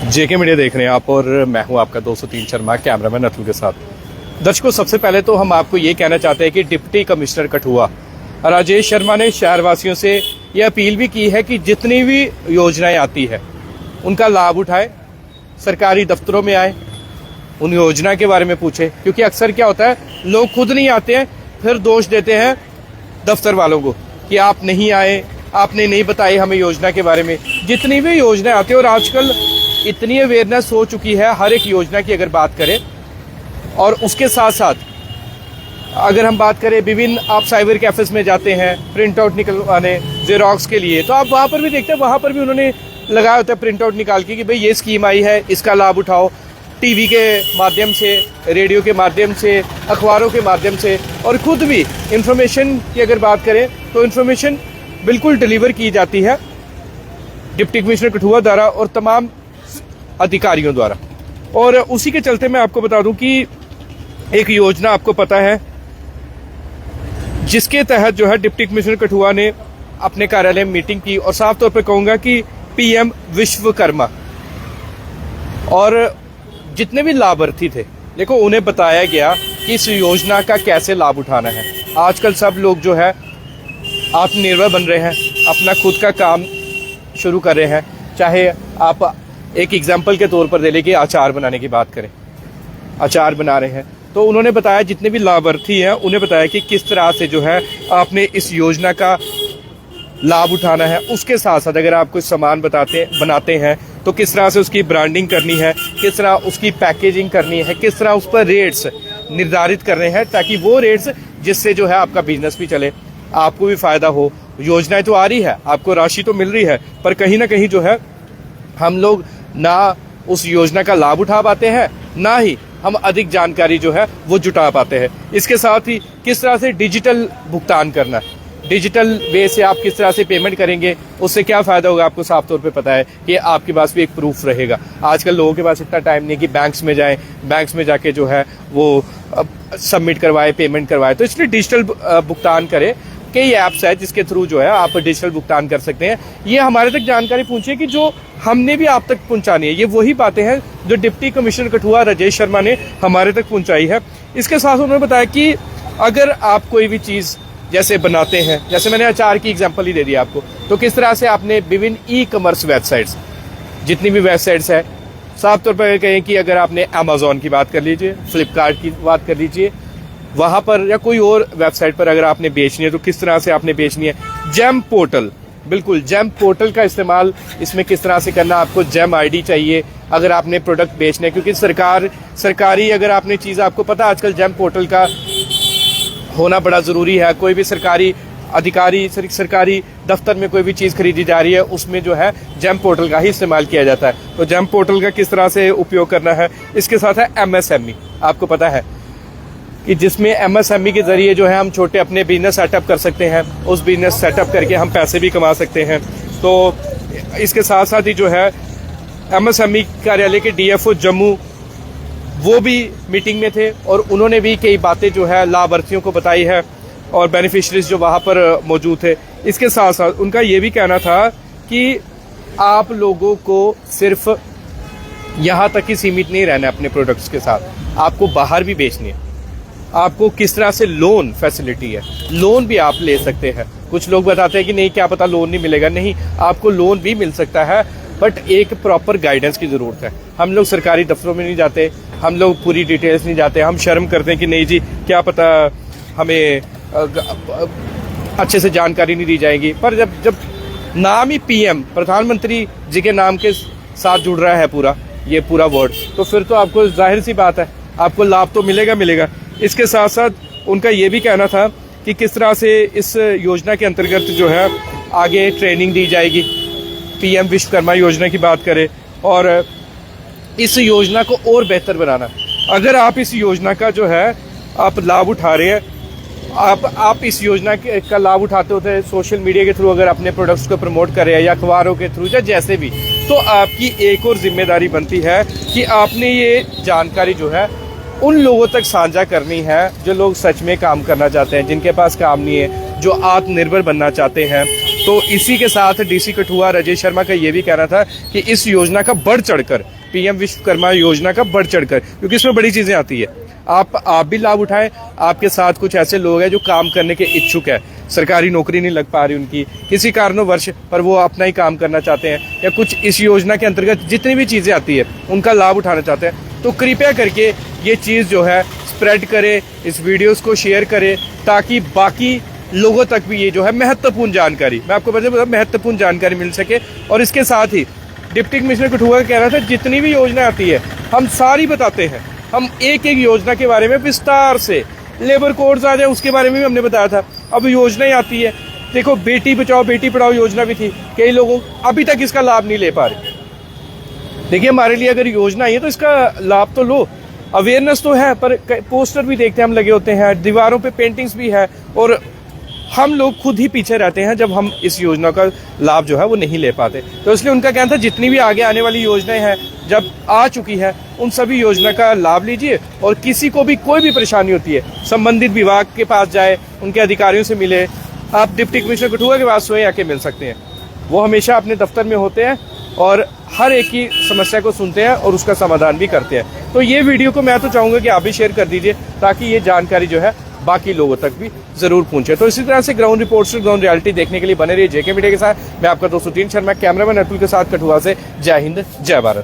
जेके media देख रहे हैं आप और मैं हूं आपका 203 शर्मा, कैमरामैन अतुल के साथ। दर्शकों, सबसे पहले तो हम आपको ये कहना चाहते हैं कि डिप्टी कमिश्नर कठुआ राजेश शर्मा ने शहरवासियों से ये अपील भी की है कि जितनी भी योजनाएं आती है उनका लाभ उठाए, सरकारी दफ्तरों में आए, उन योजना के बारे में पूछे। क्योंकि अक्सर क्या होता है, लोग खुद नहीं आते हैं, फिर दोष देते हैं दफ्तर वालों को कि आप नहीं आए, आपने नहीं बताई हमें योजना के बारे में। जितनी भी योजनाएं आती है, और आजकल इतनी अवेयरनेस हो चुकी है हर एक योजना की अगर बात करें, और उसके साथ साथ अगर हम बात करें विभिन्न, आप साइबर कैफेज में जाते हैं प्रिंट आउट निकलवाने जेरोक्स के लिए, तो आप वहाँ पर भी देखते हैं, वहाँ पर भी उन्होंने लगाया होता है प्रिंट आउट निकाल के कि भाई ये स्कीम आई है, इसका लाभ उठाओ। टीवी के माध्यम से, रेडियो के माध्यम से, अखबारों के माध्यम से, और खुद भी इंफॉर्मेशन की अगर बात करें तो इंफॉर्मेशन बिल्कुल डिलीवर की जाती है डिप्टी कमिश्नर कठुआ द्वारा और तमाम अधिकारियों द्वारा। और उसी के चलते मैं आपको बता दूं कि एक योजना आपको पता है जिसके तहत जो है डिप्टी कमिश्नर कठुआ ने अपने कार्यालय में मीटिंग की, और साफ तौर पर कहूंगा कि पीएम विश्वकर्मा, और जितने भी लाभार्थी थे देखो उन्हें बताया गया कि इस योजना का कैसे लाभ उठाना है। आजकल सब लोग जो है आत्मनिर्भर बन रहे हैं, अपना खुद का काम शुरू कर रहे हैं। चाहे आप एक एग्जाम्पल के तौर पर ले लें कि अचार बनाने की बात करें, अचार बना रहे हैं, तो उन्होंने बताया, जितने भी लाभार्थी हैं उन्हें बताया कि किस तरह से जो है आपने इस योजना का लाभ उठाना है। उसके साथ साथ अगर आप कुछ सामान बनाते हैं तो किस तरह से उसकी ब्रांडिंग करनी है, किस तरह उसकी पैकेजिंग करनी है, किस तरह उस पर रेट्स निर्धारित करने हैं, ताकि वो रेट्स जिससे जो है आपका बिजनेस भी चले, आपको भी फायदा हो। योजनाएं तो आ रही है, आपको राशि तो मिल रही है, पर कहीं ना कहीं जो है हम लोग ना उस योजना का लाभ उठा पाते हैं, ना ही हम अधिक जानकारी जो है वो जुटा पाते हैं। इसके साथ ही किस तरह से डिजिटल भुगतान करना है, डिजिटल वे से आप किस तरह से पेमेंट करेंगे, उससे क्या फ़ायदा होगा आपको साफ तौर पे पता है कि आपके पास भी एक प्रूफ रहेगा। आजकल लोगों के पास इतना टाइम नहीं कि बैंक्स में जाएं, बैंक्स में जाके जो है वो सबमिट करवाए, पेमेंट करवाए, तो इसलिए डिजिटल भुगतान करें। कई ऐप्स है जिसके थ्रू जो है आप डिजिटल भुगतान कर सकते हैं। ये हमारे तक जानकारी पहुंचे कि जो हमने भी आप तक पहुंचानी है, ये वही बातें हैं जो डिप्टी कमिश्नर कठुआ राजेश शर्मा ने हमारे तक पहुंचाई है। इसके साथ उन्होंने बताया कि अगर आप कोई भी चीज़ जैसे बनाते हैं, जैसे मैंने अचार की एग्जांपल ही दे दी आपको, तो किस तरह से आपने विभिन्न ई कॉमर्स वेबसाइट्स, जितनी भी वेबसाइट्स है, साफ तौर पर कहें कि अगर आपने अमेजोन की बात कर लीजिए, फ्लिपकार्ट की बात कर लीजिए, वहां पर या कोई और वेबसाइट पर अगर आपने बेचनी है तो किस तरह से आपने बेचनी है। जेम पोर्टल, बिल्कुल जेम पोर्टल का इस्तेमाल इसमें किस तरह से करना, आपको जेम आईडी चाहिए अगर आपने प्रोडक्ट बेचने, क्योंकि सरकारी अगर आपने चीज़, आपको पता आजकल जेम पोर्टल का होना बड़ा ज़रूरी है। कोई भी सरकारी अधिकारी, सरकारी दफ्तर में कोई भी चीज़ खरीदी जा रही है, उसमें जो है जेम पोर्टल का ही इस्तेमाल किया जाता है। तो जेम पोर्टल का किस तरह से उपयोग करना है। इसके साथ है एमएसएमई, आपको पता है कि जिसमें एमएसएमई के जरिए जो है हम छोटे अपने बिजनेस सेटअप कर सकते हैं, उस बिजनेस सेटअप करके हम पैसे भी कमा सकते हैं। तो इसके साथ साथ ही जो है एमएसएमई कार्यालय के डीएफओ जम्मू वो भी मीटिंग में थे, और उन्होंने भी कई बातें जो है लाभार्थियों को बताई है, और बेनिफिशरीज जो वहाँ पर मौजूद थे। इसके साथ साथ उनका ये भी कहना था कि आप लोगों को सिर्फ यहाँ तक ही सीमित नहीं रहना अपने प्रोडक्ट्स के साथ, आपको बाहर भी बेचनी है। आपको किस तरह से लोन फैसिलिटी है, लोन भी आप ले सकते हैं। कुछ लोग बताते हैं कि नहीं, क्या पता लोन नहीं मिलेगा, नहीं, आपको लोन भी मिल सकता है, बट एक प्रॉपर गाइडेंस की ज़रूरत है। हम लोग सरकारी दफ्तरों में नहीं जाते, हम लोग पूरी डिटेल्स नहीं जाते, हम शर्म करते हैं कि नहीं जी क्या पता हमें अच्छे से जानकारी नहीं दी जाएगी। पर जब नाम ही पीएम, प्रधानमंत्री जी के नाम के साथ जुड़ रहा है ये पूरा वर्ड, तो फिर तो आपको जाहिर सी बात है आपको लाभ तो मिलेगा। इसके साथ साथ उनका ये भी कहना था कि किस तरह से इस योजना के अंतर्गत जो है आगे ट्रेनिंग दी जाएगी। पीएम विश्वकर्मा योजना की बात करें, और इस योजना को और बेहतर बनाना। अगर आप इस योजना का जो है आप लाभ उठा रहे हैं, आप इस योजना का लाभ उठाते होते सोशल मीडिया के थ्रू, अगर अपने प्रोडक्ट्स को प्रमोट कर रहे हैं या अखबारों के थ्रू या जैसे भी, तो आपकी एक और जिम्मेदारी बनती है कि आपने ये जानकारी जो है उन लोगों तक साझा करनी है जो लोग सच में काम करना चाहते हैं, जिनके पास काम नहीं है, जो आत्मनिर्भर बनना चाहते हैं, तो इसी के साथ डीसी कठुआ राजेश शर्मा का ये भी कहना था कि इस योजना का बढ़ चढ़कर, पीएम विश्वकर्मा योजना का बढ़ चढ़कर, क्योंकि इसमें बड़ी चीजें आती है, आप भी लाभ उठाएं। आपके साथ कुछ ऐसे लोग हैं जो काम करने के इच्छुक है, सरकारी नौकरी नहीं लग पा रही उनकी किसी कारणवश, पर वो अपना ही काम करना चाहते हैं, या कुछ इस योजना के अंतर्गत जितनी भी चीजें आती है उनका लाभ उठाना चाहते हैं, तो कृपया करके ये चीज जो है स्प्रेड करे, इस वीडियोस को शेयर करे, ताकि बाकी लोगों तक भी ये जो है महत्वपूर्ण जानकारी, मैं आपको बता महत्वपूर्ण जानकारी मिल सके। और इसके साथ ही डिप्टी कमिश्नर कठुआ का कहना था जितनी भी योजना आती है हम सारी बताते हैं, हम एक एक योजना के बारे में विस्तार से, लेबर कोड्स आ जाए उसके बारे में भी हमने बताया था। अब योजनाएं आती है, देखो बेटी बचाओ बेटी पढ़ाओ योजना भी थी, कई लोगों अभी तक इसका लाभ नहीं ले पा रहे। देखिए हमारे लिए अगर योजना है तो इसका लाभ तो लो, अवेयरनेस तो है, पर पोस्टर भी देखते हैं हम लगे होते हैं, दीवारों पे पेंटिंग्स भी है, और हम लोग खुद ही पीछे रहते हैं जब हम इस योजना का लाभ जो है वो नहीं ले पाते। तो इसलिए उनका कहना था जितनी भी आगे आने वाली योजनाएं हैं जब आ चुकी है उन सभी योजना का लाभ लीजिए, और किसी को भी कोई भी परेशानी होती है संबंधित विभाग के पास जाए, उनके अधिकारियों से मिले। आप डिप्टी कमिश्नर कठुआ के पास स्वयं आके मिल सकते हैं, वो हमेशा अपने दफ्तर में होते हैं और हर एक की समस्या को सुनते हैं और उसका समाधान भी करते हैं। तो ये वीडियो को मैं तो चाहूंगा कि आप भी शेयर कर दीजिए, ताकि ये जानकारी जो है बाकी लोगों तक भी जरूर पहुंचे। तो इसी तरह से ग्राउंड रिपोर्ट्स और ग्राउंड रियलिटी देखने के लिए बने रहिए जेके मीडिया के साथ। मैं आपका दोस्त सुतीन शर्मा, कैमरामैन अतुल के साथ कठुआ से। जय हिंद, जय भारत।